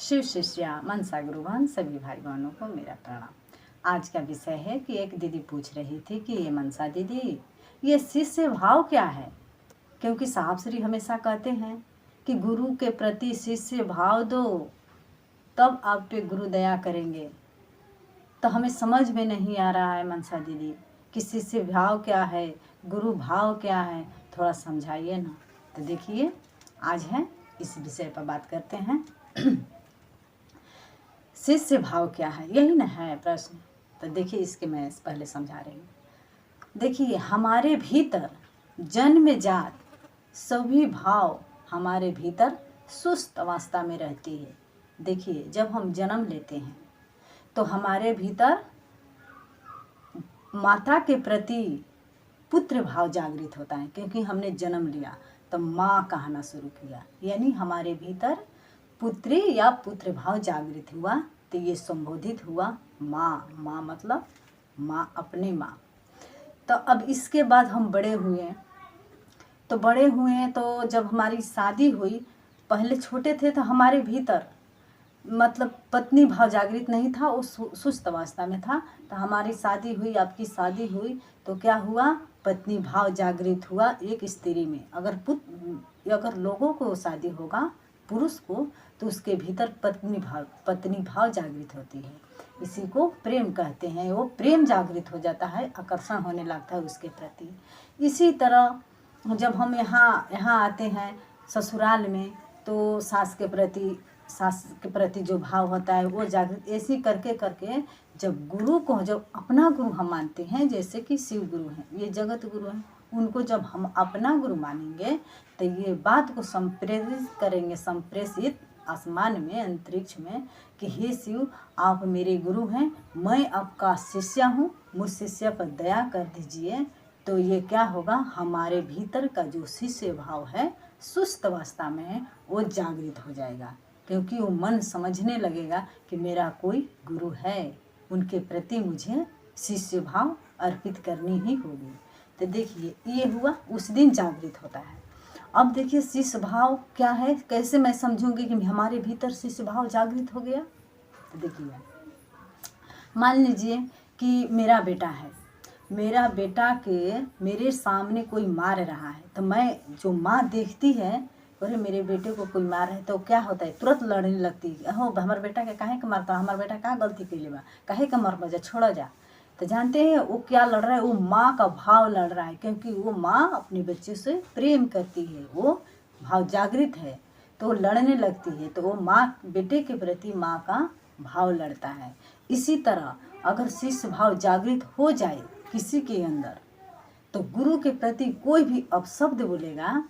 शिव शिष्या मनसा गुरुवान सभी भाई बहनों को मेरा प्रणाम। आज का विषय है कि एक दीदी पूछ रही थी कि ये मनसा दीदी, ये शिष्य भाव क्या है? क्योंकि साहब श्री हमेशा कहते हैं कि गुरु के प्रति शिष्य भाव दो, तब आप पे गुरु दया करेंगे। तो हमें समझ में नहीं आ रहा है मनसा दीदी कि शिष्य भाव क्या है, गुरु भाव क्या है, थोड़ा समझाइए ना। तो देखिए, आज है इस विषय पर बात करते हैं। शिष्य भाव क्या है, यही ना है प्रश्न। तो देखिए, इसके मैं पहले समझा रही हूँ। देखिए, हमारे भीतर जन्मजात सभी भाव हमारे भीतर सुस्त अवस्था में रहती है। देखिए, जब हम जन्म लेते हैं तो हमारे भीतर माता के प्रति पुत्र भाव जागृत होता है, क्योंकि हमने जन्म लिया तो माँ कहना शुरू किया, यानी हमारे भीतर पुत्री या पुत्र भाव जागृत हुआ। तो ये संबोधित हुआ माँ। माँ मतलब माँ, अपने माँ। तो अब इसके बाद हम बड़े हुए तो जब हमारी शादी हुई, पहले छोटे थे तो हमारे भीतर मतलब पत्नी भाव जागृत नहीं था, वो सुस्त अवस्था में था। तो हमारी शादी हुई, आपकी शादी हुई, तो क्या हुआ, पत्नी भाव जागृत हुआ एक स्त्री में। अगर लोगों को शादी होगा पुरुष को, तो उसके भीतर पत्नी भाव जागृत होती है। इसी को प्रेम कहते हैं। वो प्रेम जागृत हो जाता है, आकर्षण होने लगता है उसके प्रति। इसी तरह जब हम यहाँ आते हैं ससुराल में, तो सास के प्रति जो भाव होता है वो जागृत। ऐसे करके करके जब अपना गुरु हम मानते हैं, जैसे कि शिव गुरु हैं, ये जगत गुरु हैं, उनको जब हम अपना गुरु मानेंगे तो ये बात को संप्रेषित करेंगे, संप्रेषित आसमान में, अंतरिक्ष में, कि हे शिव, आप मेरे गुरु हैं, मैं आपका शिष्य हूँ, मुझ शिष्य पर दया कर दीजिए। तो ये क्या होगा, हमारे भीतर का जो शिष्य भाव है सुस्त अवस्था में है, वो जागृत हो जाएगा, क्योंकि वो मन समझने लगेगा कि मेरा कोई गुरु है, उनके प्रति मुझे शिष्य भाव अर्पित करनी ही होगी। तो देखिए, ये हुआ, उस दिन जागृत होता है। अब देखिए, शिष्य भाव क्या है, कैसे मैं समझूंगी कि हमारे भीतर शिष्य भाव जागृत हो गया। तो देखिए, मान लीजिए कि मेरा बेटा है, मेरा बेटा के मेरे सामने कोई मार रहा है, तो मैं, जो माँ देखती है, अरे मेरे बेटे को कोई मार है, तो क्या होता है, तुरंत लड़ने लगती है, हो हमारे बेटा के काहे के मारता, हमारे बेटा का गलती कैले बा, काहे का मर बजा, छोड़ा जा। तो जानते हैं वो क्या लड़ रहा है, वो माँ का भाव लड़ रहा है, क्योंकि वो माँ अपने बच्चे से प्रेम करती है, वो भाव जागृत है, तो वो लड़ने लगती है। तो वो माँ बेटे के प्रति माँ का भाव लड़ता है। इसी तरह अगर शिष्य भाव जागृत हो जाए किसी के अंदर, तो गुरु के प्रति कोई भी अपशब्द बोलेगा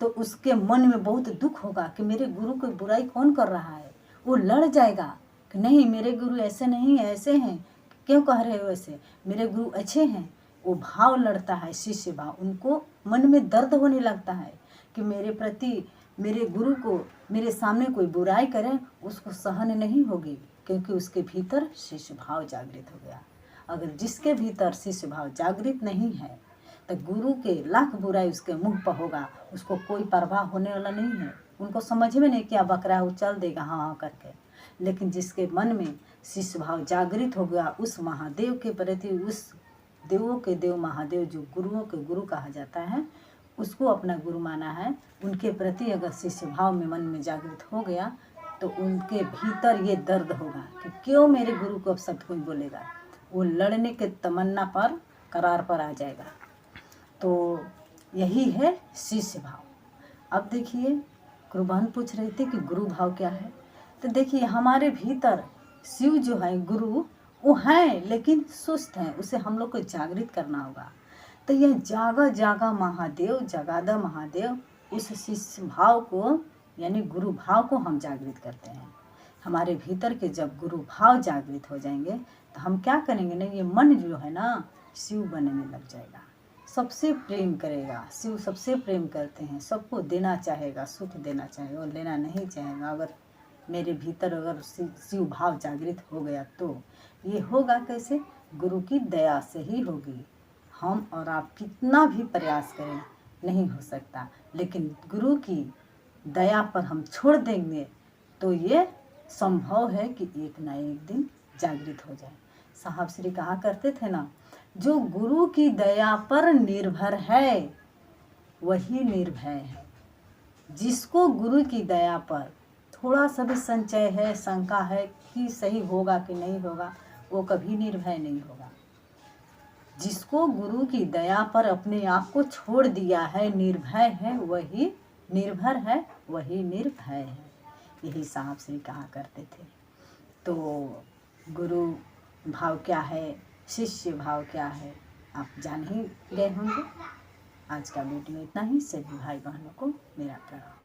तो उसके मन में बहुत दुख होगा कि मेरे गुरु को बुराई कौन कर रहा है। वो लड़ जाएगा कि नहीं, मेरे गुरु ऐसे नहीं है, ऐसे हैं, क्यों कह रहे हो ऐसे, मेरे गुरु अच्छे हैं। वो भाव लड़ता है, शिष्य भाव। उनको मन में दर्द होने लगता है कि मेरे प्रति, मेरे गुरु को मेरे सामने कोई बुराई करे, उसको सहन नहीं होगी, क्योंकि उसके भीतर शिष्य भाव जागृत हो गया। अगर जिसके भीतर शिष्य भाव जागृत नहीं है, तो गुरु के लाख बुराई उसके मुंह पर होगा, उसको कोई परवाह होने वाला नहीं है। उनको समझ में नहीं क्या बक रहा है, वो चल देगा हाँ हाँ करके। लेकिन जिसके मन में शिष्य भाव जागृत हो गया, उस महादेव के प्रति, उस देवों के देव महादेव जो गुरुओं के गुरु कहा जाता है, उसको अपना गुरु माना है, उनके प्रति अगर शिष्य भाव में मन में जागृत हो गया, तो उनके भीतर ये दर्द होगा कि क्यों मेरे गुरु को अब सब कोई बोलेगा। वो लड़ने के तमन्ना पर, करार पर आ जाएगा। तो यही है शिष्य भाव। अब देखिए, गुरु बहन पूछ रही थी कि गुरु भाव क्या है। तो देखिए, हमारे भीतर शिव जो है गुरु, वो है लेकिन सुस्त है, उसे हम लोग को जागृत करना होगा। तो यह जागा जागा महादेव, जगादा महादेव, उस शिष्य भाव को यानी गुरु भाव को हम जागृत करते हैं। हमारे भीतर के जब गुरु भाव जागृत हो जाएंगे, तो हम क्या करेंगे ना, ये मन जो है ना, शिव बनने लग जाएगा, सबसे प्रेम करेगा। शिव सबसे प्रेम करते हैं, सबको देना चाहेगा, सुख देना चाहेगा और लेना नहीं चाहेगा। अगर मेरे भीतर अगर शिव भाव जागृत हो गया, तो ये होगा कैसे, गुरु की दया से ही होगी। हम और आप कितना भी प्रयास करें नहीं हो सकता, लेकिन गुरु की दया पर हम छोड़ देंगे तो ये संभव है कि एक ना एक दिन जागृत हो जाए। साहब श्री कहा करते थे ना, जो गुरु की दया पर निर्भर है वही निर्भय है। जिसको गुरु की दया पर थोड़ा सा भी संचय है, शंका है कि सही होगा कि नहीं होगा, वो कभी निर्भय नहीं होगा। जिसको गुरु की दया पर अपने आप को छोड़ दिया है, निर्भय है, वही निर्भर है, वही निर्भय है। यही साहब श्री कहा करते थे। तो गुरु भाव क्या है, शिष्य भाव क्या है, आप जान ही गए होंगे। आज का वीडियो इतना ही। सभी भाई बहनों को मेरा प्रणाम।